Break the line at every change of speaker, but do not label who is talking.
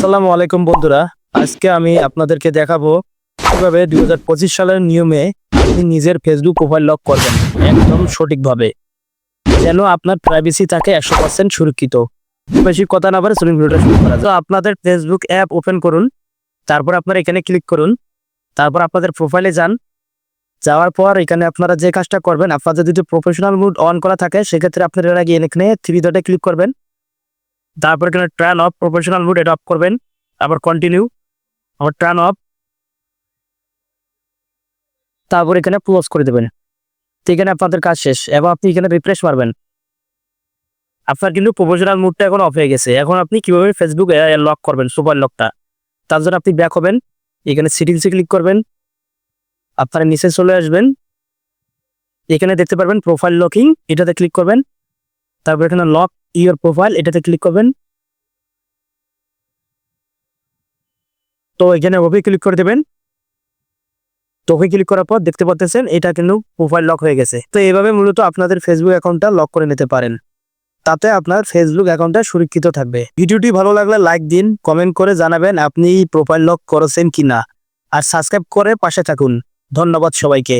আসসালামু আলাইকুম বন্ধুরা, আজকে আমি আপনাদেরকে দেখাবো কিভাবে 2025 সালের নিয়মে আপনি নিজের ফেসবুক প্রোফাইল লক করবেন একদম সঠিকভাবে, যেন আপনার প্রাইভেসি থাকে 100% সুরক্ষিত। বেশি কথা না বলে চলুন ভিডিওটা শুরু করা যাক। তো আপনাদের ফেসবুক অ্যাপ ওপেন করুন, তারপর আপনারা এখানে ক্লিক করুন, তারপর আপনাদের প্রোফাইলে যান। যাওয়ার পর এখানে আপনারা যে কাজটা করবেন, আপনাদের যদি প্রফেশনাল মুড অন করা থাকে সেক্ষেত্রে আপনারা গিয়ে এখানে থ্রি ডটে ক্লিক করবেন, তারপর এখানে টার্ন অফ প্রফেশনাল মুড এটা অফ করবেন, আবার কন্টিনিউ, আবার টার্ন অফ, তারপর এখানে ক্লোজ করে দেবেন। তো এখানে আপনাদের কাজ শেষ এবং আপনি এখানে রিফ্রেশ মারবেন। আপনার কিন্তু প্রফেশনাল মুডটা এখন অফ হয়ে গেছে। এখন আপনি কিভাবে ফেসবুক লক করবেন সুপার লকটা, তার জন্য আপনি ব্যাক হবেন, এখানে সেটিংসে ক্লিক করবেন, আপনারা নিচে চলে আসবেন, এখানে দেখতে পারবেন প্রোফাইল লকিং, এটাতে ক্লিক করবেন, তারপর এখানে লক ইওর প্রোফাইল এটাতে ক্লিক করবেন। তো এখানে ওভাবে ক্লিক করে দেবেন। তো ওকে ক্লিক করার পর দেখতে পাচ্ছেন এটা কিন্তু প্রোফাইল লক হয়ে গেছে। তো এইভাবে মূলত আপনাদের ফেসবুক অ্যাকাউন্টটা লক করে নিতে পারেন, তাতে আপনার ফেসবুক অ্যাকাউন্টটা সুরক্ষিত থাকবে। ভিডিওটি ভালো লাগলে লাইক দিন, কমেন্ট করে জানাবেন আপনি প্রোফাইল লক করেছেন কিনা, আর সাবস্ক্রাইব করে পাশে থাকুন। ধন্যবাদ সবাইকে।